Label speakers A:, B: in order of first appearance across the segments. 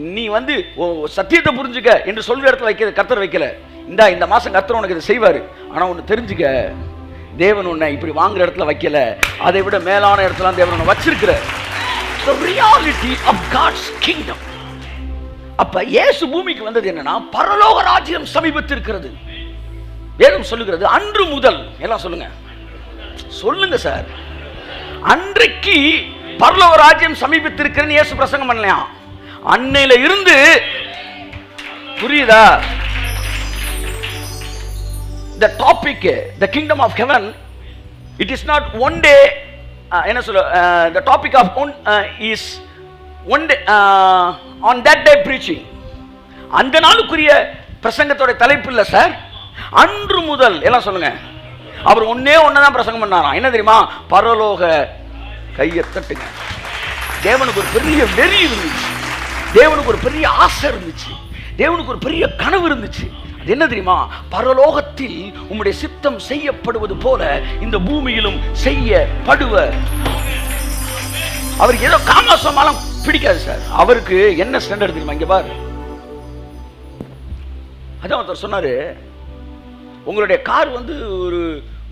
A: நீ வந்து சத்தியத்தை புரிஞ்சுக்க என்று சொல்ற இடத்துல வைக்க கர்த்தர் வைக்கல. இந்த மாசம் கர்த்தர் உனக்கு இதை செய்வாரு. ஆனா ஒன்னு தெரிஞ்சுக்க, தேவன் உன்னை இப்படி வாங்குற இடத்துல வைக்கல, அதை விட மேலான இடத்துல தேவன் உன்னை வச்சிருக்கிற. The reality of God's kingdom. அப்ப இயேசு பூமிக்கு வந்தது என்னன்னா, பரலோக ராஜ்யம் சமீபத்திருக்கிறது. வேதம் சொல்லுகிறது அன்று முதல். எல்லாம் சொல்லுங்க, சொல்லுங்க சார். அன்றைக்கு பரலோக ராஜ்யம் சமீபத்திருக்கிறன்னு இயேசு பிரசங்கம் பண்ணலையா? அன்னையில இருந்து புரியுதா? The topic, the kingdom of heaven, it is not one day. என்ன சொல்ல, the topic of one is one day, on that day preaching. அந்த நாளுக்குரிய பிரசங்கத்தோட தலைப்பு இல்ல சார். அன்று முதல். எல்லாம் சொல்லுங்க. அவர் ஒன்னதான் பிரசங்கம் பண்ணாராம். என்ன தெரியுமா? பரலோக கையை தட்டுங்க. தேவனுக்கு ஒரு பெரிய வெறி இருந்துச்சு, தேவனுக்கு ஒரு பெரிய ஆசை இருந்துச்சு, தேவனுக்கு ஒரு பெரிய கனவு இருந்துச்சு. அது என்ன தெரியுமா? பரலோகத்தில் உம்முடைய சித்தம் செய்யப்படுவது போல இந்த பூமியிலும் செய்யப்படுவ. அவருக்கு ஏதோ காமாசமாலாம் பிடிக்காது சார். அவருக்கு என்ன ஸ்டாண்டர்ட் தெரியுமா? இங்க பாரு, அதான் ஒருத்தர் சொன்னாரு, உங்களுடைய கார் வந்து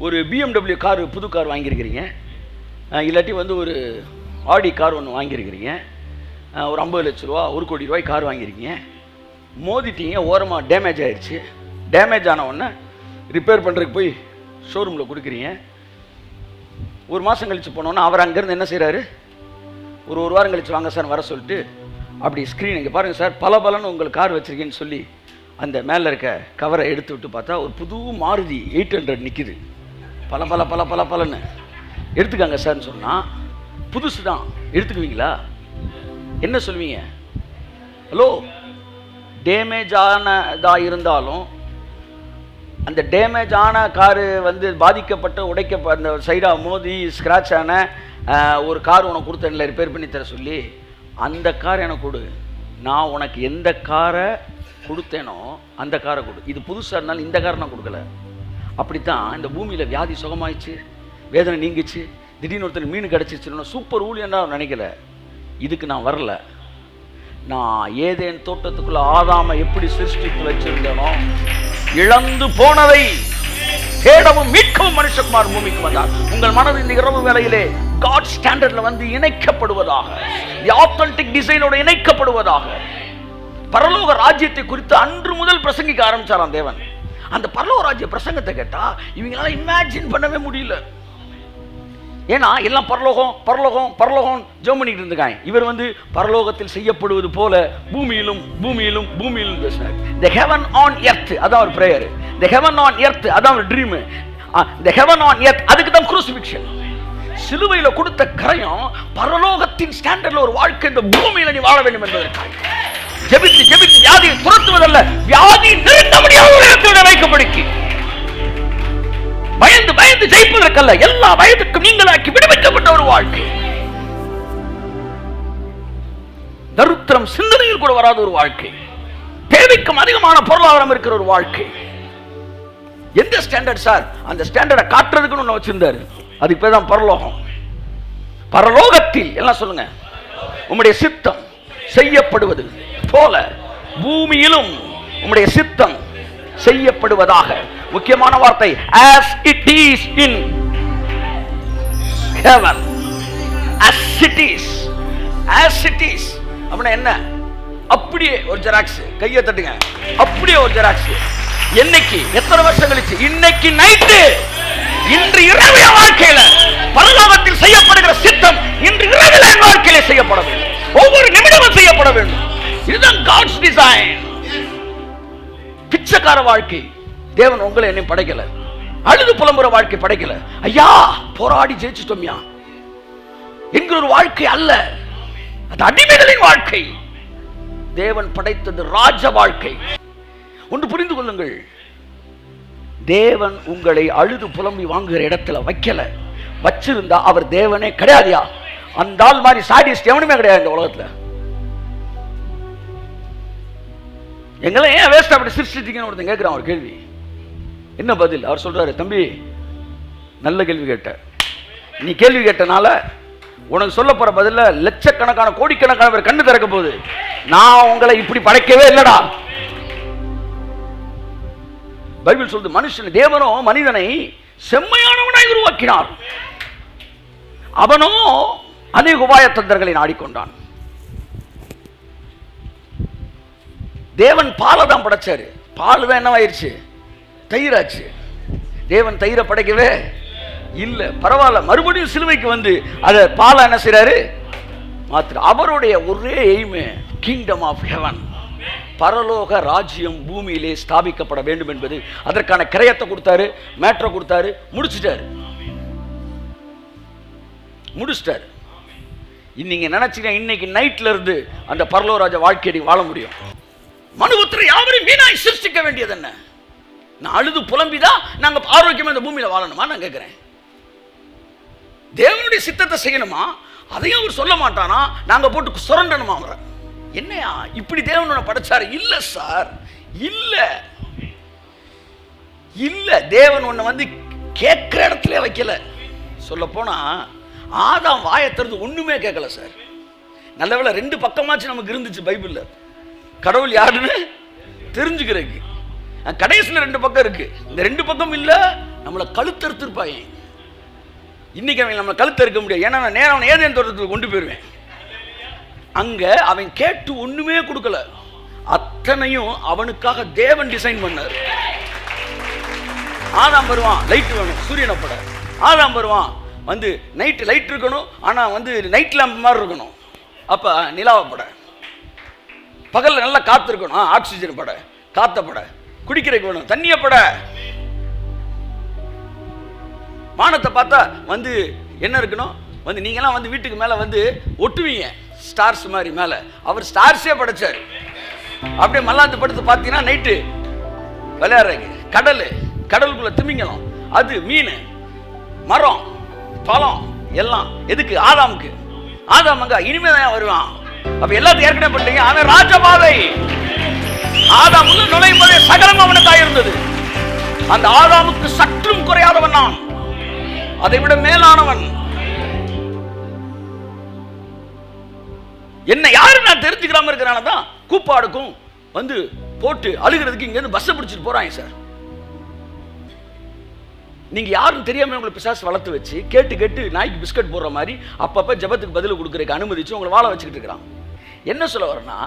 A: ஒரு BMW கார், புது கார் வாங்கியிருக்கிறீங்க, இல்லாட்டி வந்து ஒரு ஆடி கார் ஒன்று வாங்கியிருக்கிறீங்க, ஒரு 50 லட்ச ரூபா 1 கோடி ரூபாய் கார் வாங்கியிருக்கீங்க, மோதிட்டீங்க, ஓரமாக டேமேஜ் ஆயிடுச்சு. டேமேஜ் ஆன உடனே ரிப்பேர் பண்ணுறதுக்கு போய் ஷோரூமில் கொடுக்குறீங்க. ஒரு மாதம் கழித்து போனோன்னா அவர் அங்கேருந்து என்ன செய்கிறாரு, ஒரு வாரம் கழித்து வாங்க சார் வர சொல்லிட்டு, அப்படி ஸ்க்ரீன் இங்கே பாருங்கள் சார், பலன்னு உங்களுக்கு கார் வச்சுருக்கேன்னு சொல்லி அந்த மேலே இருக்க கவரை எடுத்து விட்டு பார்த்தா ஒரு புது மாருதி 800 நிற்கிது. பலன்னு எடுத்துக்காங்க சார்ன்னு சொன்னால், புதுசு தான், எடுத்துக்குவீங்களா? என்ன சொல்வீங்க? ஹலோ, டேமேஜ் ஆனதாக இருந்தாலும் அந்த டேமேஜ் ஆன காரு வந்து பாதிக்கப்பட்ட அந்த சைடாக மோதி ஸ்க்ராட்ச் ஆன ஒரு கார் உனக்கு கொடுத்தேன்ல ரிப்பேர் பண்ணி தர சொல்லி, அந்த கார் எனக்கு கொடு, நான் உனக்கு எந்த காரை கொடுத்தேனோ அந்த காரை கொடு. இது புதுசாக இருந்தாலும் இந்த காரை நான் கொடுக்கல. அப்படித்தான் இந்த பூமியில் வியாதி சுகமாயிடுச்சு, வேதனை நீங்கிச்சு, திடீர்னு ஒருத்தர் மீன் கிடச்சிச்சுன்னா சூப்பர் ஊழியன்னா நினைக்கல. இதுக்கு நான் வரல. நான் ஏதேன் தோட்டத்துக்குள்ள ஆதாம எப்படி சிருஷ்டித்து வச்சிருந்தேனோ, இழந்து போனதை தேடவும் மீட்கவும் மனுஷகுமார் பூமிக்கு வந்தார். உங்கள் மனது இந்த இரவு வேளையிலே காட் ஸ்டாண்டர்ட்ல வந்து இணைக்கப்படுவதாக, ஆத்தென்டிக் டிசைனோட இணைக்கப்படுவதாக. பரலோக ராஜ்யத்தை குறித்து அன்று முதல் பிரசங்கிக்க ஆரம்பிச்சாராம் தேவன். அந்த பரலோக ராஜ்ய பிரசங்கத்தை கேட்டா இவங்களால இமேஜின் பண்ணவே முடியல. ஏன்னா எல்லாம் பரலோகம் ஜெபம் பண்ணிட்டு இருக்காங்க. இவர் வந்து பரலோகத்தில் செய்யப்படுவது போல பூமியிலும் பேசினார். The heaven on earth, அதான் ஒரு prayer. The heaven on earth, அதான் ஒரு dream. The heaven on earth, அதுக்கு தான் crucifixion. சிலுவையில கொடுத்த கரையும் பரலோகத்தின் ஸ்டாண்டர்ட்ல ஒரு வாழ்க்கை இந்த பூமியில நீ வாழ வேண்டும் என்பதற்காக ஜெபித்து வியாதியை துரத்துவதல்ல, வியாதி நெருங்க முடியாத இடத்தில் வைக்கப்படுக்கி பயந்து ஜெயிப்பதற்கல்ல, எல்லா பயத்துக்கும் நீங்களாக்கி விடுவிக்கப்பட்ட ஒரு வாழ்க்கை. தருத்திரம் சிந்தனையில் கூட வராத ஒரு வாழ்க்கை, தேவைக்கும் அதிகமான பொருளாதாரம் இருக்கிற ஒரு வாழ்க்கை. எந்த ஸ்டாண்டர்ட் சார்? அந்த ஸ்டாண்டர்டை காட்டுறதுக்குன்னு ஒன்று வச்சிருந்தாரு. அதுக்கு பேர் தான் பரலோகம். பரலோகத்தில் எல்லாம் சொல்லுங்க, உம்முடைய சித்தம் செய்யப்படுவது போல பூமியிலும் உம்முடைய சித்தம் செய்யப்படுவதாக. முக்கியமான வார்த்தை, as it is in heaven, as it is. அப்படின்னா என்ன? அப்படியே ஒரு ஜெராக்ஸ். கையை தட்டுங்க. அப்படியே ஒரு ஜெராக்ஸ். என்னைக்கு? எத்தனை வருஷம் கழிச்சு? இன்னைக்கு நைட்டு, இன்று இரவு வாழ்க்கையில பரலோகத்தில் செய்யப்படுகிற சித்தம் இன்று இரவில் என் வாழ்க்கையில செய்யப்பட வேண்டும். ஒவ்வொரு நிமிடமும் செய்யப்பட வேண்டும். இதுதான் God's design. பிச்சைக்கார வாழ்க்கை தேவன் உங்களை என்னையும் படைக்கல. அழுது புலம்புற வாழ்க்கை படைக்கல. ஐயா போராடி ஜெயிச்சிட்டோம்யா என்கிற ஒரு வாழ்க்கை அல்ல. அது அடிமைகளின் வாழ்க்கை. தேவன் படைத்தது ராஜ வாழ்க்கை. ஒன்று புரிந்து கொள்ளுங்கள், தேவன் உங்களை அழுது புலம்பி வாங்குகிற இடத்துல வைக்கல. வச்சிருந்தா அவர் தேவனே கிடையாதியா? அந்த ஆள் மாதிரி சாடிஸ்ட் எவனுமே கிடையாது இந்த உலகத்துல. எங்களை ஏன் வேஸ்ட் அப்படி சிருஷ்டிச்சிங்கன்னு ஒருத்தன் கேட்கிறான் ஒரு கேள்வி. என்ன பதில்? அவர் சொல்றாரு, தம்பி நல்ல கேள்வி கேட்ட, நீ கேள்வி கேட்டனால உனக்கு சொல்ல போற பதில லட்சக்கணக்கான கோடிக்கணக்கான பேர் கண்ணு திறக்க போகுது. நான் உங்களை இப்படி படைக்கவே இல்லடா. பைபிள் சொல்லுது, மனுஷன் தேவனோ மனிதனை செம்மையானவனாய் உருவாக்கினார், அவனோ அநேக உபாய தந்திரங்களை நாடிக்கொண்டான். தேவன் பாலை தான் படைச்சாரு, பால் தான் என்னவாயிருச்சு, தயிராச்சு. தேவன் தயிரை படைக்கவே இல்லை. பரவாயில்ல, மறுபடியும் சிலுவைக்கு வந்து அதை பாலை என்ன செய்றாரு, மாத்திர. அவருடைய ஒரே எய்மே கிங்டம் ஆஃப் ஹெவன், பரலோக ராஜ்யம் பூமியிலே ஸ்தாபிக்கப்பட வேண்டும் என்பது. அதற்கான கிரயத்தை கொடுத்தாரு, மேட்ரை கொடுத்தாரு, முடிச்சிட்டாரு. நீங்க நினைச்சீங்க இன்னைக்கு நைட்ல இருந்து அந்த பரலோராஜ வாழ்க்கையை வாழ முடியும். மனுபுத்திர யாவரையும் வீணாய் சிருஷ்டிக்க வேண்டியது என்ன? நான் அழுது புலம்பிதான் நாங்க ஆரோக்கியமா இந்த பூமியில வாழணுமா நான் கேட்கிறேன். தேவனுடைய சித்தத்தை செய்யணுமா, அதையும் அவர் சொல்ல மாட்டானா, நாங்க போட்டு சுரண்டணுமா அவரை? என்னையா இப்படி தேவனோட படைச்சாரு? இல்ல சார், இல்ல இல்ல, தேவன் உன்னை வந்து கேட்கிற இடத்துல வைக்கல. சொல்ல போனா ஆதாம் வாயை திறந்து ஒண்ணுமே கேட்கல சார். நல்லவேளை 2 பக்கமாச்சு நமக்கு இருந்துச்சு பைபிள்ல, கடவுள் யாருன்னு தெரிஞ்சுக்கிறதுக்கு. கடைசியில் 2 பக்கம் இருக்கு. இந்த 2 பக்கம் இல்ல, நம்மளை கழுத்தறுத்திருப்பாங்க. இன்னைக்கு அவன் நம்மளை கழுத்தறுக்க முடியாது. ஏன்னா நான் நேரம் ஏதேன் தோட்டத்துக்கு கொண்டு போயிருவேன். அங்க அவன் கேட்டு ஒண்ணுமே கொடுக்கல, அத்தனையும் அவனுக்காக தேவன் டிசைன் பண்ணார். ஆதாம் வருவான், லைட் வேணும், சூரியனை பட. ஆதாம் வருவான், வந்து நைட்டு லைட் இருக்கணும், ஆனா வந்து நைட் லேம்ப் மாதிரி இருக்கணும். அப்ப நிலாவை பட. பகல்ல நல்லா காத்து இருக்கணும், ஆக்சிஜன் பட, காத்த பட. குடிக்கிறதுக்கு வேணும், தண்ணிய பட. வானத்தை பார்த்தா வந்து என்ன இருக்கணும், வந்து நீங்கெல்லாம் வந்து வீட்டுக்கு மேல வந்து ஒட்டுவீங்க ஸ்டார்ஸ் மாதிரி மேல. அவர் ஸ்டார்ஸே படைச்சார். அப்படியே மல்லாந்து படுத்து பார்த்தீங்கன்னா நைட்டு விளையாடுறீங்க. கடல், கடலுக்குள்ள திமிங்கலம், அது மீன், மரம், பழம் எல்லாம் எதுக்கு? ஆதாமுக்கு. ஆதாம் அங்க இனிமேதான் வருவான். அப்ப எல்லாத்தையும் ஏற்கனவே பண்ணிட்டீங்க. அவன் ராஜபாதை. ஆதாம் உள்ள நுழையும் போதே சகலம் அவனுக்கு இருந்தது. அந்த ஆதாமுக்கு சற்றும் குறையாதவன் நான், அதை விட மேலானவன். என்ன யாரு நான் தெரிஞ்சுக்கிறாம இருக்கிறானதான் கூப்பாடுக்கும் வந்து போட்டு அழுகிறதுக்கு இங்க இருந்து பஸ் பிடிச்சிட்டு போறாங்க சார். நீங்க யாரும் தெரியாம உங்களை பிசாசு வளர்த்து வச்சு கேட்டு கேட்டு நாய்க்கு பிஸ்கட் போடுற மாதிரி அப்பப்ப ஜபத்துக்கு பதில் கொடுக்கறதுக்கு அனுமதிச்சு உங்களை வாழ வச்சுக்கிட்டு இருக்கிறான். என்ன சொல்ல வரேன்னா,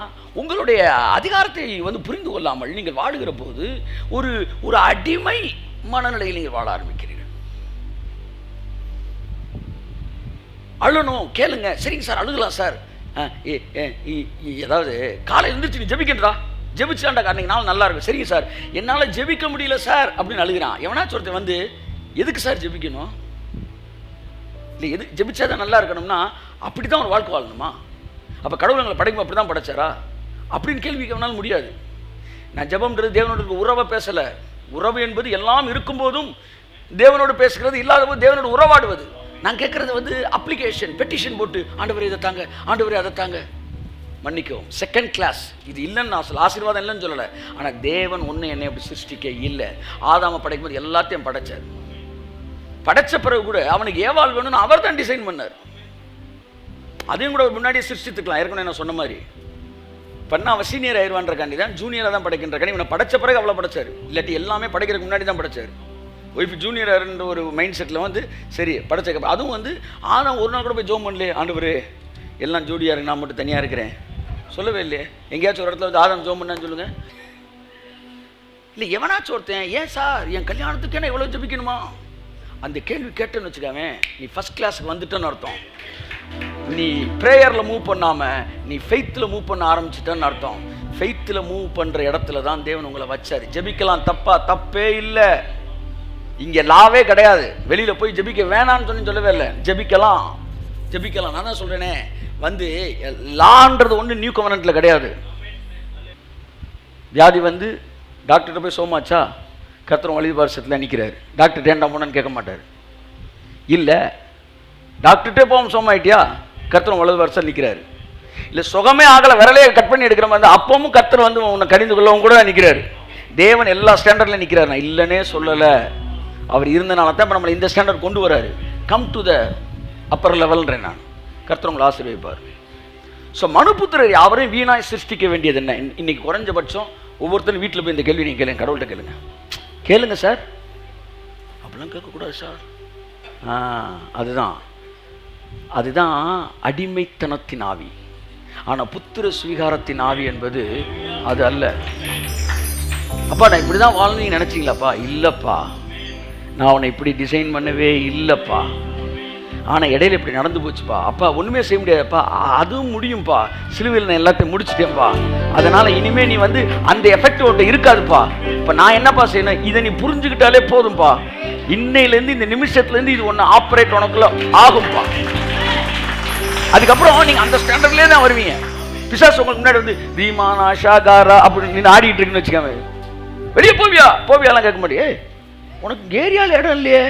A: உங்களுடைய அதிகாரத்தை வந்து புரிந்து கொள்ளாமல் நீங்கள் வாழுகிற போது ஒரு ஒரு அடிமை மனநிலையில் நீங்கள் வாழ ஆரம்பிக்கிறீர்கள். அழணும், கேளுங்க, சரிங்க சார் அழுகலாம் சார். ஏதாவது காலை எழுந்திரிச்சு நீ ஜெபிக்கின்றா, ஜெபிச்சாண்டா அன்னைக்கு நாள் நல்லா இருக்கும். சரிங்க சார் என்னால் ஜெபிக்க முடியல சார் அப்படின்னு அழுகிறான். எவனாச்சும் ஒருத்தன் வந்து எதுக்கு சார் ஜெபிக்கணும், இல்லை எது ஜெபிச்சாதான் நல்லா இருக்கணும்னா அப்படி தான் ஒரு வாழ்க்கை வாழணுமா? அப்போ கடவுள் எங்களை படைக்கும் அப்படி தான் படைச்சாரா அப்படின்னு கேள்வி கேட்கனாலும் முடியாது. நான் ஜெபம்ன்றது தேவனோட உறவை பேசலை. உறவு என்பது எல்லாம் இருக்கும்போதும் தேவனோடு பேசுகிறது, இல்லாத போது தேவனோடு உறவாடுவது. நான் கேட்கறது வந்து அப்ளிகேஷன், பெட்டிஷன் போட்டு ஆண்டவரே இதை தாங்க, ஆண்டவரே அதை தாங்க. மன்னிக்கவும், செகண்ட் கிளாஸ். இது இல்லைன்னு நான் சொல்ல, ஆசீர்வாதம் இல்லைன்னு சொல்லலை. ஆனால் தேவன் ஒன்று என்னை அப்படி சிருஷ்டிக்க இல்லை. ஆதாம படைக்கும் போது எல்லாத்தையும் படைச்சார். படைச்ச பிறகு கூட அவனுக்கு ஏவாள் வேணும்னு அவர் தான் டிசைன் பண்ணார். அதையும் கூட முன்னாடியே சிருஷ்டித்துக்கலாம். ஏற்கனவே நான் சொன்ன மாதிரி பண்ண அவன் சீனியர் ஆயிடுவான்றக்காண்டி தான் ஜூனியராக தான் படைக்கின்றக்காண்டி இவனை படைச்ச பிறகு அவ்வளோ படைச்சார். இல்லாட்டி எல்லாமே படைக்கிறதுக்கு முன்னாடி தான் படைச்சார். ஒய்ஃப் ஜூனியர்ன்ற ஒரு மைண்ட் செட்டில் வந்து சரி படைச்ச. அதுவும் வந்து ஆனால் ஒரு நாள் கூட போய் ஜோம் பண்ணலையே, ஆண்டவரே எல்லாம் ஜோடியாக இருக்கு, நான் மட்டும் தனியாக இருக்கிறேன் சொல்லவே இல்லையே. எங்கேயாச்சும் ஒரு இடத்துல வந்து ஆதாம் ஜோம் பண்ணான்னு சொல்லுங்கள். இல்லை எவனாச்சும் ஒருத்தன் ஏன் சார் என் கல்யாணத்துக்கு என்ன எவ்வளோ ஜபிக்கணுமா அந்த கேள்வி கேட்டேன்னு வச்சுக்காவே, நீ ஃபஸ்ட் கிளாஸுக்கு வந்துட்டேன்னு அர்த்தம். நீ ப்ரேயரில் மூவ் பண்ணாமல் நீ ஃபெய்த்தில் மூவ் பண்ண ஆரம்பிச்சிட்டேன்னு அர்த்தம். ஃபெய்த்தில் மூவ் பண்ணுற இடத்துல தான் தேவன் உங்களை வச்சார். ஜெபிக்கலாம், தப்பே இல்லை. இங்கே லாவே கிடையாது. வெளியில் போய் ஜெபிக்க வேணான்னு சொல்லவே இல்லை. ஜெபிக்கலாம். நான் தான் சொல்கிறேனே, வந்து லான்றது ஒன்று நியூ கவர்னன்ட்டில் கிடையாது. வியாதி வந்து டாக்டர்கிட்ட போய் சோமாச்சா, கர்த்தர் வலது பார்சத்தில் நிற்கிறார். டாக்டர் ஏன்டா போனான்னு கேட்க மாட்டார். இல்லை டாக்டர்கிட்டே போவோம் சோமாயிட்டியா, கர்த்தர் வலது பார்சல் நிற்கிறாரு. இல்லை சுகமே ஆகலை, விரலையே கட் பண்ணி எடுக்கிற மாதிரி அப்பவும் கர்த்தர் வந்து உன்னை கடிந்து கொள்ளவும் கூட நிற்கிறாரு. தேவன் எல்லா ஸ்டாண்டர்ட்லையும் நிற்கிறார். நான் இல்லைன்னே சொல்லலை, அவர் இருந்தனால தான் இப்போ நம்மளை இந்த ஸ்டாண்டர்ட் கொண்டு வராரு. கம் டு த அப்பர் லெவல்ன்றேன் நான். கர்த்தர் உங்களை ஆசீர்வதிப்பார். ஸோ மனுபுத்திரர் யாவரையும் வீணாய் சிருஷ்டிக்க வேண்டியது என்ன? இன்னைக்கு குறைஞ்சபட்சம் ஒவ்வொருத்தரும் வீட்டில் போய் இந்த கேள்வி நீங்கள் கேளுங்க, கடவுள்கிட்ட கேளுங்க. கேளுங்க சார். அப்படிலாம் கேட்கக்கூடாது சார். அதுதான் அடிமைத்தனத்தின் ஆவி. ஆனால் புத்திர சுவீகாரத்தின் ஆவி என்பது அது அல்ல. அப்பா நான் இப்படி தான் வாழணும்னு நினச்சிங்களாப்பா? இல்லைப்பா, நான் உன்னை இப்படி டிசைன் பண்ணவே இல்லைப்பா. ஆனால் இடையில இப்படி நடந்து போச்சுப்பா. அப்பா ஒன்றுமே செய்ய முடியாதுப்பா. அதுவும் முடியும்ப்பா. சிலுவையில் நான் எல்லாத்தையும் முடிச்சுட்டேன்ப்பா. அதனால் இனிமேல் நீ வந்து அந்த எஃபெக்ட் உன்கிட்ட இருக்காதுப்பா. இப்போ நான் என்னப்பா செய்யணும்? இதை நீ புரிஞ்சுக்கிட்டாலே போதும்ப்பா. இன்னையிலேருந்து இந்த நிமிஷத்துலேருந்து இது ஒன்று ஆப்ரேட் உனக்குள்ள ஆகும்ப்பா. அதுக்கப்புறம் நீங்கள் அந்த ஸ்டாண்டர்ட்லேயே தான் வருவீங்க. பிசாசு உங்களுக்கு முன்னாடி வந்து தீமானா ஷாகாரா அப்படின்னு நீ ஆடிட்டு இருக்குன்னு வச்சுக்காம, வெளியே போவியாலாம் கேட்க மாட்டியே. உனக்கு ஏரியாவில் இடம் இல்லையே.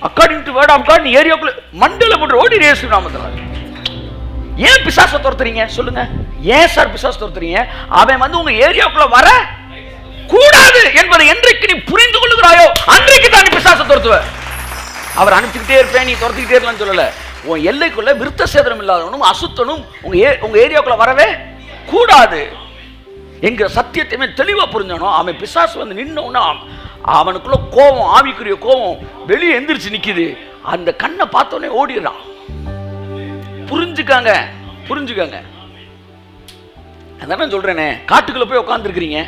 A: According to word of God நீ ஏரியாவுக்குள்ள மண்டல போட்டு ஓடி ரேசு நாமத்தில். ஏன் பிசாசை துரத்துறீங்க சொல்லுங்க? ஏன் சார் பிசாசு துரத்துறீங்க? அவன் வந்து உங்க ஏரியாவுக்குள்ள வர கூடாது என்பதை என்றைக்கு நீ புரிந்து கொள்ளுகிறாயோ அன்றைக்கு தான் நீ பிசாசை துரத்துவ. அவர் அனுப்பிக்கிட்டே இருப்பேன், நீ துரத்திக்கிட்டே இருக்கலாம்னு சொல்லல. உன் எல்லைக்குள்ள விருத்த சேதனம் இல்லாதவனும் அசுத்தனும் உங்க ஏரியாவுக்குள்ள வரவே கூடாது என்கிற சத்தியத்தையுமே தெளிவா புரிஞ்சானோ. அவன் பிசாசு வந்து நின்னோன்னா அவனுக்குள்ள கோபம், ஆவிக்குரிய கோபம் வெளியே எந்திரிச்சு நிக்குது. அந்த கண்ணை பார்த்தோன்னே ஓடிடுறான். புரிஞ்சுக்காங்க. அதான் சொல்றேனே, காட்டுக்குள்ள போய் உட்காந்துருக்கிறீங்க.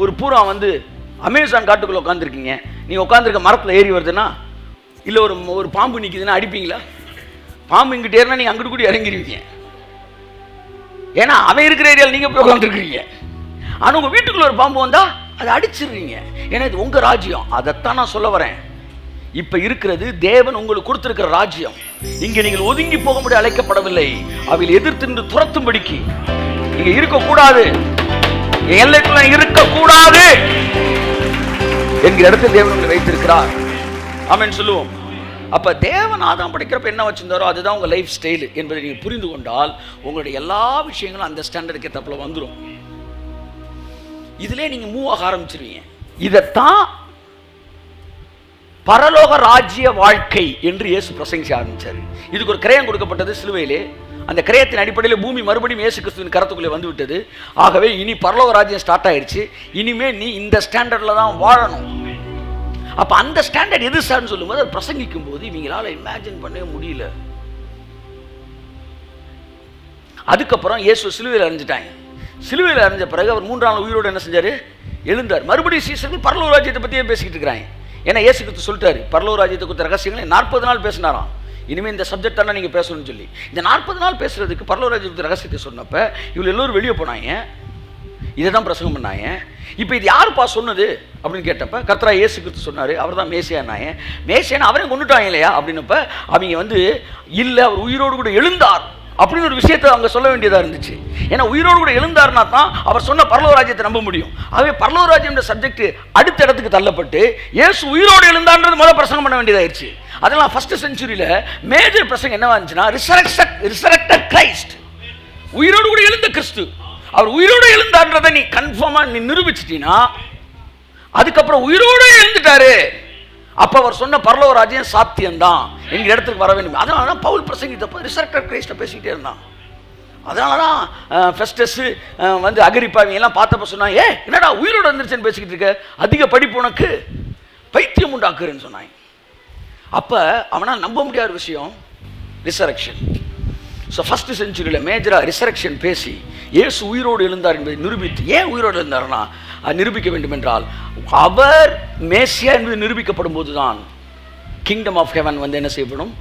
A: ஒரு பூரா வந்து அமேசான் காட்டுக்குள்ள உட்காந்துருக்கீங்க. நீங்க உட்காந்துருக்க மரத்தில் ஏறி வருதுன்னா, இல்லை ஒரு பாம்பு நிற்குதுன்னா அடிப்பீங்களா? பாம்பு இங்கிட்ட ஏறினா நீங்கள் அங்கிட்டு கூட இறங்கிடுவீங்க. ஏன்னா அவன் இருக்கிற ஏரியாவில் நீங்கள் போய் உட்காந்துருக்கிறீங்க. ஆனால் உங்கள் வீட்டுக்குள்ள ஒரு பாம்பு வந்தால் அதை அடிச்சிடுறீங்க. ஏன்னா இது உங்கள் ராஜ்யம். அதைத்தான் நான் சொல்ல வரேன். இப்போ இருக்கிறது தேவன் உங்களுக்கு கொடுத்திருக்கிற ராஜ்யம். இங்கே நீங்கள் ஒதுங்கி போக முடிய அழைக்கப்படவில்லை. அவையில் எதிர்த்து துரத்தும்படிக்கு இங்கே இருக்கக்கூடாது, எல்லைக்குள்ள இருக்கக்கூடாது என்கிற இடத்தில் தேவன் உங்களை வைத்திருக்கிறார். ஆமென் சொல்லுவோம். அப்ப தேவன் ஆதாம் படைக்கிறப்ப என்ன வச்சிருந்தாரோ அதுதான் உங்க லைஃப் ஸ்டைல் என்பதை நீங்க புரிந்து கொண்டால் உங்களுடைய எல்லா விஷயங்களும் அந்த ஸ்டாண்டர்டுக்கு ஏற்றப்பல வந்துடும். இதுல நீங்க மூவ் ஆக ஆரம்பிச்சிருவீங்க. இதைத்தான் பரலோக ராஜ்ய வாழ்க்கை என்று இயேசு பிரசங்கிக்க ஆரம்பிச்சாரு. இதுக்கு ஒரு கிரயம் கொடுக்கப்பட்டது சிலுவையிலே. அந்த கிரயத்தின் அடிப்படையில் பூமி மறுபடியும் இயேசு கிறிஸ்துவின் கரத்துக்குள்ளே வந்து விட்டது. ஆகவே இனி பரலோக ராஜ்யம் ஸ்டார்ட் ஆயிடுச்சு. இனிமே நீ இந்த ஸ்டாண்டர்ட்ல தான் வாழணும். அப்ப அந்த ஸ்டாண்டர்ட் எது சார்னு சொல்லும்போது அது பிரசங்கிக்கும் போது இவங்களால இமேஜின் பண்ணவே முடியல. அதுக்கப்புறம் இயேசு சிலுவையில் அறைஞ்சிட்டாங்க. சிலுவையில் அறைஞ்ச பிறகு அவர் 3ஆம் நாள் உயிரோடு என்ன செஞ்சாரு? எழுந்தார். மறுபடியும் சீசர்கள் பரலோக ராஜ்யத்தை பற்றியே பேசிக்கிட்டு இருக்கிறாங்க. ஏன்னா இயேசு கிறிஸ்து சொல்லிட்டாரு, பரலோக ராஜ்யத்தை குறித்த ரகசியங்களை 40 நாள் பேசினாராம். இனிமேல் இந்த சப்ஜெக்ட் தானே நீங்கள் பேசணும்னு சொல்லி இந்த 40 நாள் பேசுறதுக்கு பரலோக ராஜ்யத்தை ரகசியத்தை சொன்னப்ப இவங்க எல்லோரும் வெளியே போனாங்க. இதை தான் பிரசங்கம் பண்ணாங்க. இப்போ இது யாருப்பா சொன்னது அப்படின்னு கேட்டப்ப கர்த்தரா இயேசு கிறிஸ்து சொன்னார். அவர் தான் மேசியானாங்க. மேசியானா அவரையும் கொண்டுட்டாங்க இல்லையா அப்படின்னப்ப அவங்க வந்து இல்லை, அவர் உயிரோடு கூட எழுந்தார் அப்படின்னு ஒரு விஷயத்தை அவங்க சொல்ல வேண்டியதாக இருந்துச்சு. ஏன்னா உயிரோடு கூட எழுந்தார்னா தான் அவர் சொன்ன பரலோக ராஜ்யத்தை நம்ப முடியும். ஆகவே பரலோக ராஜ்யம் சப்ஜெக்ட் அடுத்த இடத்துக்கு தள்ளப்பட்டு இயேசு உயிரோடு எழுந்தான்றது முதல்ல பிரசங்கம் பண்ண வேண்டியதாயிருச்சு. அதெல்லாம் ஃபர்ஸ்ட் செஞ்சுரியில மேஜர் பிரசங்கம் என்னவா இருந்துச்சுன்னா ரிசரக்டட் கிரைஸ்ட், உயிரோடு கூட எழுந்த கிறிஸ்து. அவர் உயிரோடு எழுந்தான்றதை நீ கன்ஃபார்மா நீ நிரூபிச்சிட்டீங்கன்னா அதுக்கப்புறம் உயிரோடு எழுந்துட்டாரு, அப்ப அவர் சொன்ன பரலோக ராஜ்யம் சாத்தியம்தான் எங்க இடத்துக்கு வர வேண்டும். அதனால தான் பவுல் பிரசங்கித்தப்ப ரிசரக்டட் கிரைஸ்ட பேசிக்கிட்டே இருந்தான். அதனால தான் ஃபெஸ்டஸ் வந்து அகிரிப்பா எல்லாம் பார்த்தப்ப சொன்னாங்க, என்னடா உயிரோடு வந்துருச்சுன்னு பேசிக்கிட்டு இருக்க, அதிக படிப்பு உனக்கு பைத்தியம் உண்டாக்குறேன்னு சொன்னாங்க. அப்ப அவனால் நம்ப முடியாத விஷயம் ரிசரக்ஷன். ஸோ ஃபர்ஸ்ட் செஞ்சுரியில் மேஜராக ரிசரக்ஷன் பேசி இயேசு உயிரோடு எழுந்தார் என்பதை நிரூபித்து, ஏன் உயிரோடு எழுந்தார்னா நிரூபிக்க வேண்டும் என்றால் அவர் மேசியா என்பது நிரூபிக்கப்படும் போது தான் கிங்டம் ஆஃப் ஹெவன் வந்து என்ன செய்யப்படும்?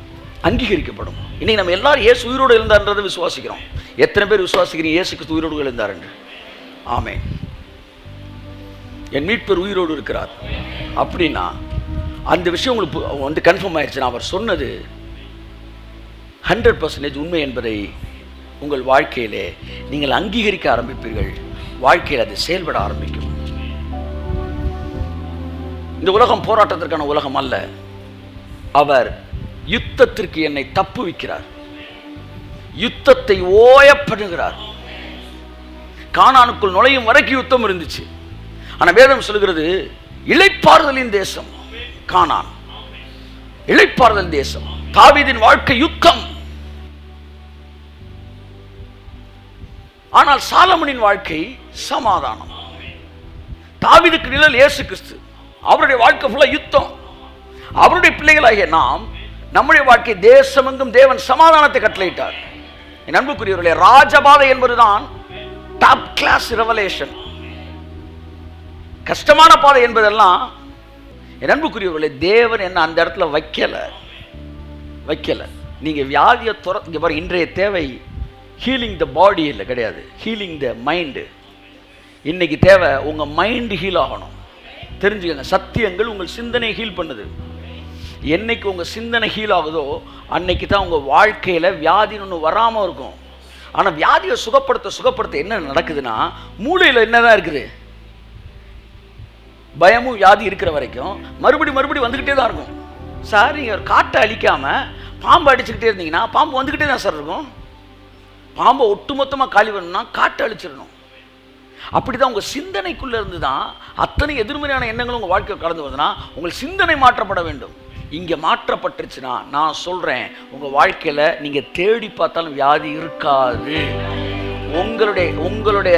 A: அங்கீகரிக்கப்படும். இன்னைக்கு நம்ம எல்லாரும் இயேசு உயிரோடு எழுந்தார்ன்றதை விசுவாசிக்கிறோம். எத்தனை பேர் விசுவாசிக்கிறீங்க இயேசு கிறிஸ்து உயிரோடு எழுந்தார் என்று? ஆமென். என் மீட்பர் உயிரோடு இருக்கிறார் அப்படின்னா அந்த விஷயம் உங்களுக்கு வந்து கன்ஃபார்ம் ஆயிடுச்சுன்னா அவர் சொன்னது 100% உண்மை என்பதை உங்கள் வாழ்க்கையிலே நீங்கள் அங்கீகரிக்க ஆரம்பிப்பீர்கள். வாழ்க்கையில் அது செயல்பட ஆரம்பிக்கும். இந்த உலகம் போராட்டத்திற்கான உலகம் அல்ல. அவர் யுத்தத்திற்கு என்னை தப்புவிக்கிறார், யுத்தத்தை ஓயப்படுகிறார். கானானுக்குள் நுழையும் வரைக்கும் யுத்தம் இருந்துச்சு. ஆனா வேதம் சொல்கிறது இளைப்பாறுதலின் தேசம் கானான், இளைப்பாறுதல் தேசம். தாவீதின் வாழ்க்கை யுத்தம். ஆனால் சாலமனின் வாழ்க்கை சமாதானம். தாவீதுக்கு நிழல் இயேசு கிறிஸ்து. அவருடைய வாழ்க்கை ஃபுல்லா யுத்தம். அவருடைய பிள்ளைகளாகிய நாம், நம்முடைய வாழ்க்கை தேசமெங்கும் தேவன் சமாதானத்தை கட்டளையிட்டார். என் அன்புக்குரியவர்களே, ராஜபாதை என்பதுதான் டாப் கிளாஸ் ரெவலேஷன். கஷ்டமான பாதை என்பதெல்லாம், என் அன்புக்குரியவர்களே, தேவன் என்ன அந்த இடத்துல வைக்கல. நீங்க வியாதியை இங்க பாருங்க, இன்றைய தேவை ஹீலிங் த பாடி இல்லை, கிடையாது, ஹீலிங் த மைண்டு. இன்னைக்கு தேவை உங்க மைண்ட் ஹீல் ஆகணும். தெரிஞ்சுக்கங்க, சத்தியங்கள் உங்கள் சிந்தனை ஹீல் பண்ணுது. என்னைக்கு உங்க சிந்தனை ஹீல் ஆகுதோ அன்னைக்கு தான் உங்க வாழ்க்கையில வியாதின்னு ஒன்று வராம இருக்கும். ஆனா வியாதியை சுகப்படுத்த என்ன நடக்குதுன்னா, மூளையில என்னதான் இருக்குது, பயமும் வியாதி இருக்கிற வரைக்கும் மறுபடி வந்துக்கிட்டே தான் இருக்கும். சார், நீங்க ஒரு காட்டை அழிக்காம பாம்பு அடிச்சுக்கிட்டே இருந்தீங்கன்னா பாம்பு வந்துக்கிட்டே தான் சார் இருக்கும். பாம்பை ஒட்டுமொத்தமாக காலி பண்ணணும்னா காட்டை அழிச்சிடணும். அப்படிதான் உங்க சிந்தனைக்குள்ள இருந்து தான் அத்தனை எதிர்மறையான எண்ணங்களும் உங்க வாழ்க்கையில் கடந்து வருதுன்னா உங்கள் சிந்தனை மாற்றப்பட வேண்டும். இங்க மாற்றப்பட்டுருச்சுன்னா நான் சொல்றேன், உங்க வாழ்க்கையில நீங்க தேடி பார்த்தாலும் வியாதி இருக்காது. உங்களுடைய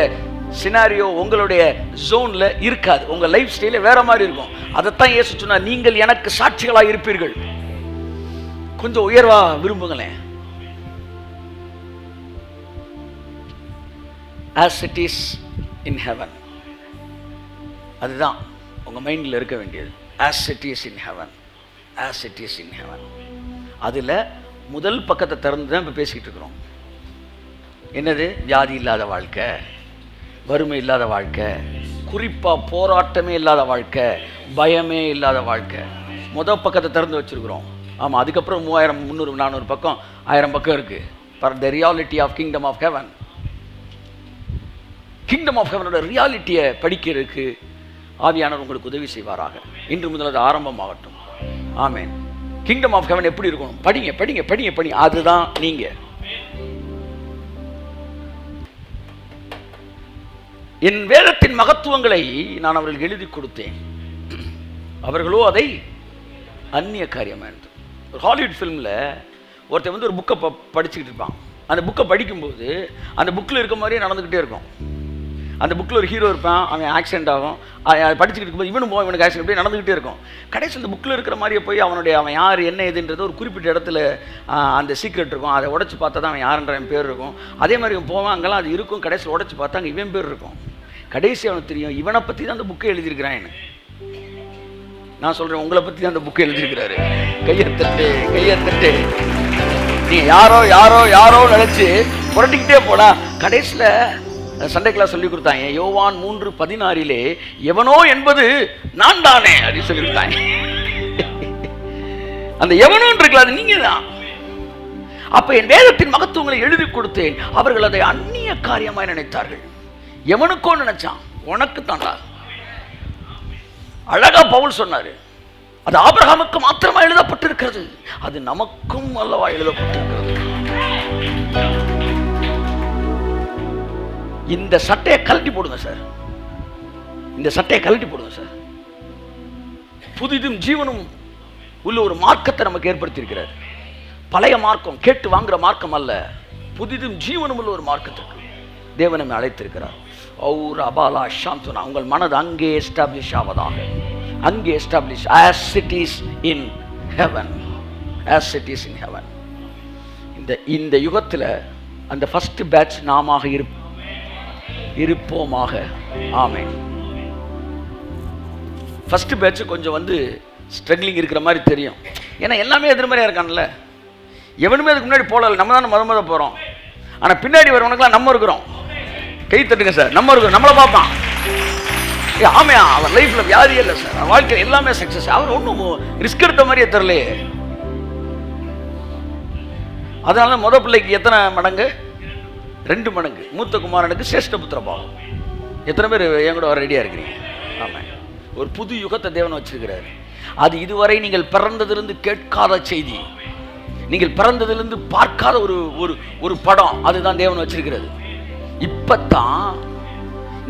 A: சினாரியோ உங்களுடைய ஜோன்ல இருக்காது. உங்க லைஃப் ஸ்டைல வேற மாதிரி இருக்கும். அதைத்தான் இயேசு சொன்னார், நீங்கள் எனக்கு சாட்சிகளாக இருப்பீர்கள். கொஞ்சம் உயர்வா விரும்புங்களேன். as it is in heaven. அதுதான் உங்க மைண்ட்ல இருக்க வேண்டியது. as it is in heaven, as it is in heaven. அதுல முதல் பக்கத்தை திறந்து தான் இப்ப பேசிக்கிட்டு இருக்கிறோம். என்னது? வியாதி இல்லாத வாழ்க்கை, வறுமை இல்லாத வாழ்க்கை, குறிப்பா போராட்டமே இல்லாத வாழ்க்கை, பயமே இல்லாத வாழ்க்கை. முதல் பக்கத்தை திறந்து வச்சிருக்கிறோம். ஆமா, அதுக்கப்புறம் 3000, 300, 400 பக்கம், 1000 பக்கம் இருக்கு. For the reality of kingdom of heaven. Kingdom of ஹெவனோட ரியாலிட்டியை படிக்கிறதுக்கு ஆவியானவர் உங்களுக்கு உதவி செய்வாராக. இன்று முதல் அது ஆரம்பமாகட்டும். ஆமென். கிங்டம் ஆஃப் ஹெவன் எப்படி இருக்கணும்? படிங்க படிங்க படிங்க படிங்க. அதுதான் நீங்க. என் வேதத்தின் மகத்துவங்களை நான் அவர்களுக்கு எழுதி கொடுத்தேன், அவர்களோ அதை அந்நிய காரியம். ஒரு ஹாலிவுட் ஃபிலிமில் ஒருத்தர் ஒரு புக்கை படிச்சுக்கிட்டு இருப்பான். அந்த புக்கை படிக்கும்போது அந்த புக்கில் இருக்க மாதிரியே நடந்துக்கிட்டே இருக்கும். அந்த புக்கில் ஒரு ஹீரோ இருப்பான், அவன் ஆக்சிடென்ட் ஆகும். அதை படிச்சுக்கிட்டு இருக்கும்போது இவனுக்கு ஆக்சிடென்ட் அப்படியே நடந்துக்கிட்டே இருக்கும். கடைசி அந்த புக்கில் இருக்கிற மாதிரியே போய் அவன் யார் என்ன எதுன்றது ஒரு குறிப்பிட்ட இடத்துல அந்த சீக்ரெட் இருக்கும். அதை உடச்சி பார்த்தா தான் அவன் யாருன்ற என் பேர் இருக்கும். அதே மாதிரி இவன் போவான், அங்கெல்லாம் அது இருக்கும். கடைசியில் உடச்சி பார்த்தா அங்கே இவன் பேர் இருக்கும். கடைசி அவனுக்கு தெரியும், இவனை பற்றி தான் அந்த புக்கை எழுதியிருக்கிறான். நான் சொல்கிறேன், உங்களை பற்றி தான் அந்த புக்கை எழுதியிருக்கிறாரு. கையத்தட்டு. நீங்கள் யாரோ நினச்சி புரட்டிக்கிட்டே போனா கடைசியில் சண்டே கிளாஸ் சொல்லி கொடுத்தாங்க. யோவான் 3:16 எவனோ என்பது நான் தானே அப்படின்னு சொல்லி கொடுத்தாங்க. அந்த எவனோன்னு இருக்குல்ல, அது நீங்க தான். அப்ப என் வேதத்தின் மகத்துவங்களை எழுதி கொடுத்தேன், அவர்கள் அதை அந்நிய காரியமாய் நினைத்தார்கள். எவனுக்கோ நினைச்சான், உனக்கு தான்டா. அழகா பவுல் சொன்னாரு, அது ஆபிரகாமுக்கு மாத்திரமா எழுதப்பட்டிருக்கிறது, அது நமக்கும் அல்லவா எழுதப்பட்டிருக்கிறது. இந்த சட்டையை கழட்டி போடுங்க சார், இந்த சட்டையை கழட்டி போடுங்க சார். புதிதும் ஜீவனும் உள்ள ஒரு மார்க்கத்தை நமக்கு ஏற்படுத்தி இருக்கிறார். பழைய மார்க்கம், கேட்டு வாங்குற மார்க்கம் அல்ல, புதிதும் ஜீவனும் உள்ள ஒரு மார்க்கத்திற்கு தேவன் நம்மை அழைத்திருக்கிறார். உங்கள் மனது அங்கே எஸ்டாப்ளிஷ் ஆவதாக, அங்கே establish as it is in heaven, as it is in heaven. இந்த யுகத்தில் அந்த ஃபர்ஸ்ட் பேட்ச் நாம இருப்போமாக. ஆமென். ஃபர்ஸ்ட் பேட்ச் கொஞ்சம் ஸ்ட்ரகிளிங் இருக்கிற மாதிரி தெரியும். ஏன்னா எல்லாமே எதிர்மறையாக இருக்கான்ல, எவனுமே அதுக்கு முன்னாடி போகல, நம்ம தான் முத போகிறோம். ஆனால் பின்னாடி வரவனுக்குலாம் நம்ம இருக்கிறோம். கை தட்டுங்க சார், நம்ம இருக்கிறோம், நம்மளை பார்ப்பான். ஆமையா, அவர் லைஃப்பில் வியாதியே இல்லை சார், வாழ்க்கையில் எல்லாமே சக்ஸஸ். அவர் ஒன்றும் ரிஸ்க் எடுத்த மாதிரியே தெரியலையே. அதனால முத பிள்ளைக்கு எத்தனை மடங்கு? 2 மடங்கு. மூத்த குமாரனுக்கு சிரேஷ்ட புத்திர பாவம். எத்தனை பேர் என் கூட வர ரெடியாக இருக்கிறீங்க? ஆமாம். ஒரு புது யுகத்தை தேவன் வச்சிருக்கிறார். அது இதுவரை நீங்கள் பிறந்ததிலிருந்து கேட்காத செய்தி, நீங்கள் பிறந்ததிலிருந்து பார்க்காத ஒரு படம், அதுதான் தேவன் வச்சிருக்கிறது. இப்பத்தான்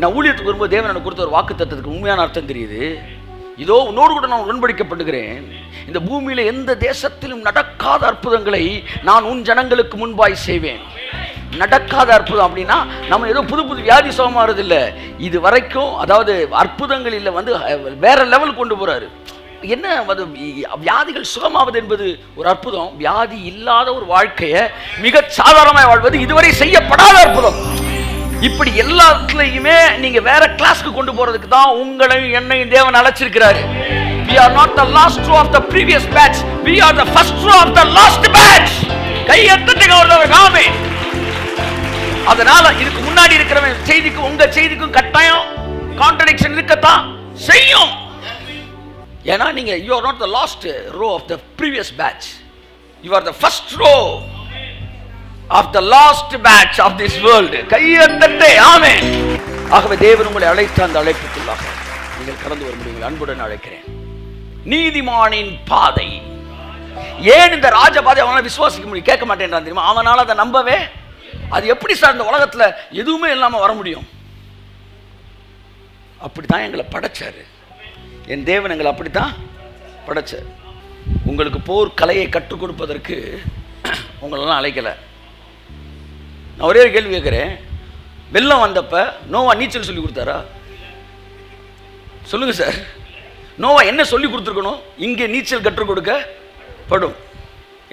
A: நான் ஊழியத்துக்கு வரும்போது தேவன் எனக்கு கொடுத்த ஒரு வாக்கு தத்துவத்துக்கு உண்மையான அர்த்தம் தெரியுது. இதோ உன்னோடு கூட நான் உடன்படிக்கப்படுகிறேன், இந்த பூமியில எந்த தேசத்திலும் நடக்காத அற்புதங்களை நான் உன் ஜனங்களுக்கு முன்பாய் செய்வேன். நடக்காத அற்புதம் அப்படின்னா நம்ம ஏதோ புது புது வியாதி சுகமாகிறது இல்லை. இது வரைக்கும் அதாவது அற்புதங்களில் வந்து வேற லெவல் கொண்டு போறாரு. என்ன அது வியாதிகள் சுகமாவது என்பது ஒரு அற்புதம். வியாதி இல்லாத ஒரு வாழ்க்கையை மிக சாதாரணமாக வாழ்வது இதுவரை செய்யப்படாத அற்புதம். இப்படி எல்லாத்துலயுமே நீங்க வேற கிளாஸ்க்கு கொண்டு போறதுக்கு தான் உங்களையும் என்னையும் தேவன் அழைச்சிருக்கிறாரு. We are not the last row of the previous batch. We are the first row of the last batch. கையெழுத்துங்க ஒருத்தர் காமே. அதனால இதுக்கு முன்னாடி இருக்கிறவன் செய்திக்கும் உங்க செய்திக்கும் கட்டாயம் கான்ட்ரடிக்ஷன் இருக்கத்தான் செய்யும். ஏன்னா நீங்க you are not the last row of the previous batch. You are the first row of the last batch of this world. கையெழுத்தே ஆமென். ஆகவே தேவன் உங்களை அழைத்த அந்த அழைப்புக்குள்ளாக நீங்கள் கடந்து வர முடியும். அன்புடன் அழைக்கிறேன். நீதிமானின் பாதை. ஏன் இந்த ராஜ பாதை அவனால விசுவாசிக்க முடியும்? கேட்க மாட்டேன்றான் தெரியுமா? அவனால அதை நம்பவே. அது எப்படி சார் இந்த உலகத்துல எதுவுமே இல்லாம வர முடியும்? அப்படித்தான் எங்களை படைச்சாரு. என் தேவன் எங்களை அப்படித்தான் படைச்சார். உங்களுக்கு போர் கலையை கற்றுக் கொடுப்பதற்கு உங்களெல்லாம் அழைக்கல. நான் ஒரே ஒரு கேள்வி கேட்கிறேன். வெள்ளம் வந்தப்ப நோவா நீச்சல் சொல்லி கொடுத்தாரா? சொல்லுங்க சார். நோவா என்ன சொல்லி கொடுத்துருக்கணும்? இங்கே நீச்சல் கற்றுக் கொடுக்கப்படும்.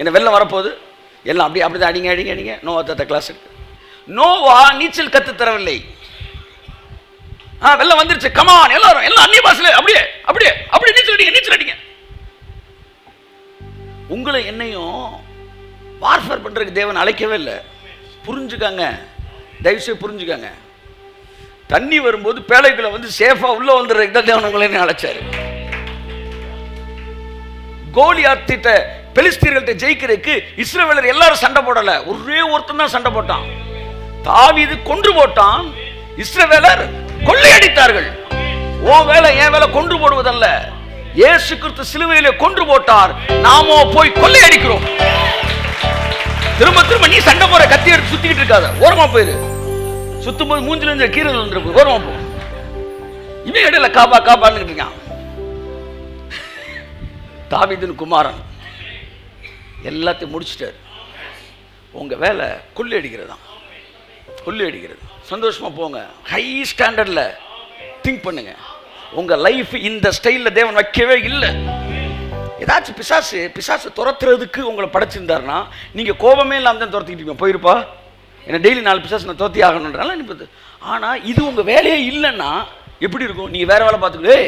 A: என்ன வெள்ளம் வரப்போகுது, எல்லாம் அப்படிதான் அடிங்க அடிங்க அடிங்க. நோவா தத்த கிளாஸ் இருக்கு. நோவா நீச்சல் கத்து தரவில்லை. வெள்ளம் வந்துருச்சு, கமான் எல்லாரும் எல்லாம் அந்நிய பாஷையில அப்படியே அப்படியே அப்படியே நீச்சல் அடிங்க நீச்சல் அடிங்க. உங்களை என்னையும் வார்ஃபேர் பண்றதுக்கு தேவன் அழைக்கவே இல்லை. புரிஞ்சுக்காங்க, தயவுசெய்து புரிஞ்சுக்காங்க. தண்ணி வரும்போது பேழைக்குள்ள வந்து சேஃபா உள்ள வந்துடுறதுக்கு தான் தேவன் உங்களை அழைச்சாரு. கோலியாத்திட்ட பெலிஸ்தீர்கள்ட்ட ஜெயிக்கிறதுக்கு இஸ்ரவேலர் எல்லாரும் சண்டை போடல. ஒரே ஒருத்தன் தான் சண்டை போட்டான். தாவீது கொன்று போட்டான், இஸ்ரவேலர் கொள்ளையடித்தார்கள். ஓ வேலை என் வேலை கொன்று போடுவதல்ல. இயேசு கிறிஸ்து சிலுவையிலே கொன்று போட்டார், நாமோ போய் கொள்ளையடிக்கிறோம். திரும்ப திரும்ப நீ சண்டை போற கத்தி எடுத்து சுத்திக்கிட்டு இருக்காத, ஓரமா போயிரு. சுத்தும் போது மூஞ்சில இருந்து கீரல் வந்துருக்கு, ஓரமா போ. இவன் இடையில காபா காபான்னு இருக்கான். தாவீதின் குமாரன் எல்லாத்தையும் முடிச்சிட்டாரு. உங்க வேலை கொள்ளை அடிக்கிறது தான், கொள்ளை அடிக்கிறது. சந்தோஷமா போங்க, ஹை ஸ்டாண்டர்ட்ல திங்க் பண்ணுங்க. உங்க லைஃப் இந்த ஸ்டைல்ல தேவன் வைக்கவே இல்லை. ஏதாச்சும் பிசாசு துரத்துறதுக்கு உங்களை படைச்சிருந்தாருன்னா நீங்க கோபமே இல்லாம தான் துரத்திக்கிட்டு போயிருப்பா. ஏன்னா டெய்லி 4 பிசாசு நான் தோத்தி ஆகணுன்றால நினைப்பது. ஆனா இது உங்க வேலையே இல்லைன்னா எப்படி இருக்கும்? நீங்க வேற வேலை பார்த்துக்கிட்டு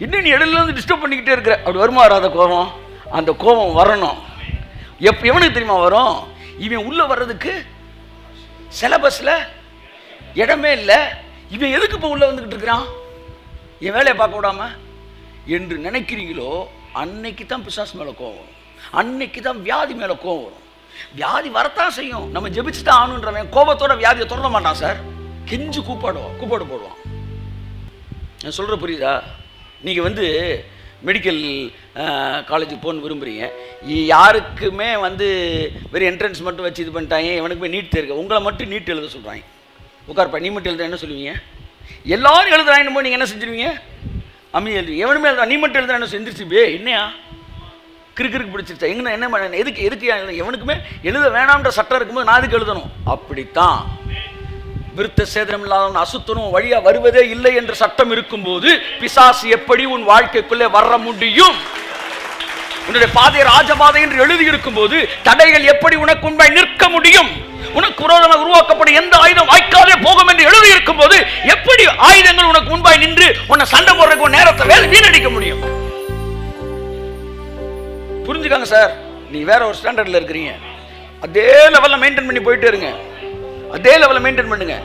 A: இன்னும் நீ இடையில இருந்து டிஸ்டர்ப் பண்ணிக்கிட்டே இருக்கிற. அப்படி வருமா வராத கோபம்? அந்த கோபம் வரணும். எவனுக்கு தெரியுமா வரும்? இவன் உள்ள வர்றதுக்கு சிலபஸ்ல இடமே இல்லை. இவன் எதுக்கு இப்போ உள்ள வந்துகிட்டு இருக்கிறான்? என் வேலையை பார்க்க விடாம என்று நினைக்கிறீங்களோ அன்னைக்கு தான் பிசாசு மேலே கோவம் வரும். அன்னைக்கு தான் வியாதி மேலே கோவம் வரும். வியாதி வரத்தான் செய்யும். நம்ம ஜெபிச்சு தான் ஆகணுன்றவன் கோபத்தோட வியாதியை தொடர மாட்டான் சார். கெஞ்சு கூப்பாடு போடுவான். நான் சொல்கிற புரியுதா? நீங்கள் வந்து மெடிக்கல் காலேஜுக்கு போகணுன்னு விரும்புகிறீங்க. யாருக்குமே வந்து வெறும் என்ட்ரன்ஸ் மட்டும் வச்சு இது பண்ணிட்டாங்க. இவனுக்குமே நீட் இருக்கு. உங்களை மட்டும் நீட் எழுத சொல்கிறாங்க. உட்கார்ப்பா, நீ மட்டும் எழுத என்ன சொல்லுவீங்க? எல்லாரும் எழுதுறாங்கன்னு போது நீங்கள் என்ன செஞ்சுருவீங்க? அம்மி எழுது. எவனுமே எழுதுறா, நீ மட்டும் எழுதுறா என்ன செஞ்சிருச்சு பே என்னையா கிறுக்கு பிடிச்சிருச்சா? என்ன எதுக்கு எவனுக்குமே எழுத வேணாம்ன்ற சட்டம் இருக்கும்போது நான் அதுக்கு எழுதணும். அப்படித்தான் விருத்த சேதனம் இல்லாத அசுத்தனும் வழியா வருவதே இல்லை என்ற சட்டம் இருக்கும்போது பிசாசு எப்படி உன் வாழ்க்கைக்குள்ளே வர முடியும்? உன்னுடைய பாதை ராஜபாதை என்று எழுதி இருக்கும் போது தடைகள் எப்படி உனக்கு உண்மை நிற்க முடியும்? உனக்கு விரோதமாக உருவாக்கப்படும் எந்த ஆயுதம் வாய்க்காதே போகும் என்று எழுதி இருக்கும் போது எப்படி ஆயுதங்கள் உனக்கு முன்பாய் நின்று உன்னை சண்டை போடுறதுக்கு நேரத்தை வேலை வீணடிக்க முடியும்? புரிஞ்சுக்காங்க சார். நீ வேற ஒரு ஸ்டாண்டர்ட்ல இருக்கிறீங்க. அதே லெவல்ல மெயின்டைன் பண்ணி போயிட்டே இருங்க. அதே லெவல்ல மெயின்டைன் பண்ணுங்க.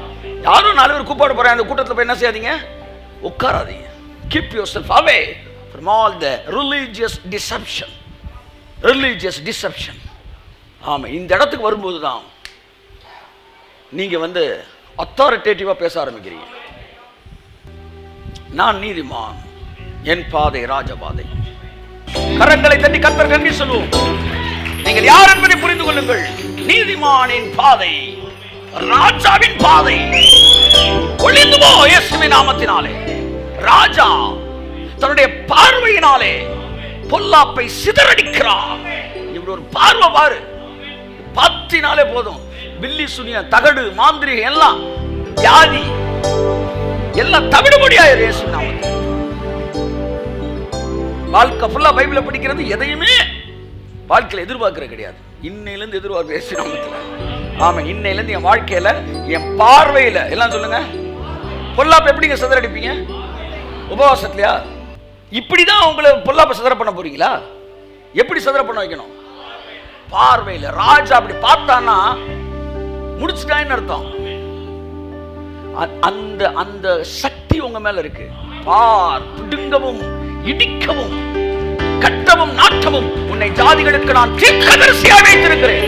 A: யாரும் 4 பேர் கூப்பாடு போறாங்க, அந்த கூட்டத்தில் போய் என்ன செய்யாதீங்க, உட்காராதீங்க. Keep yourself away from all the religious deception. Religious deception. ஆமா, இந்த இடத்துக்கு வரும்போது தான் நீங்க வந்து அத்தாரிட்டேட்டிவா பேச ஆரம்பிக்கிறீங்க. நான் நீதிமான், என் பாதை ராஜபாதை. கரங்களை தட்டி கர்த்தர் நன்றி சொல்லுவோம். நீங்கள் யார் என்பதை புரிந்து கொள்ளுங்கள். நீதிமானின் பாதை, ராஜாவின் பாதை ஒளிந்து போ இயேசுவின் நாமத்தினாலே. ராஜா தன்னுடைய பார்வையினாலே பொல்லாப்பை சிதறடிக்கிறார். இப்படி ஒரு பார்வை பாரு, 10 போதும். பில்லி சுனியம், தகடு, மாந்திரிகம் எல்லாம், வியாதி எல்லாம் தவிடுபடியாயிரு இயேசு நாமத்தில். வாழ்க்கை ஃபுல்லா பைபிளை படிக்கிறது, எதையுமே வாழ்க்கையில எதிர்பார்க்கறது கிடையாது. இன்னையிலிருந்து எதிர்பார்க்கிற இயேசு நாமத்தில். ஆமா, இன்னையிலிருந்து என் வாழ்க்கையில, என் பார்வையில எல்லாம் சொல்லுங்க, பொல்லாப்ப எப்படிங்க சிதறடிப்பீங்க? உபவாசத்திலையா? இப்படிதான் உங்களை பொல்லாப்ப சிதற பண்ண போறீங்களா? எப்படி சிதற பண்ண வைக்கணும்? பார்வையில. ராஜா அப்படி பார்த்தான்னா முடிச்சுட்டான்னு அர்த்தம். அந்த அந்த சக்தி உங்க மேல இருக்கு. பார், பிடுங்கவும் இடிக்கவும் கட்டவும் நாட்டவும் உன்னை ஜாதிகளுக்கு நான் தீர்க்கதரிசியாக வைத்திருக்கிறேன்.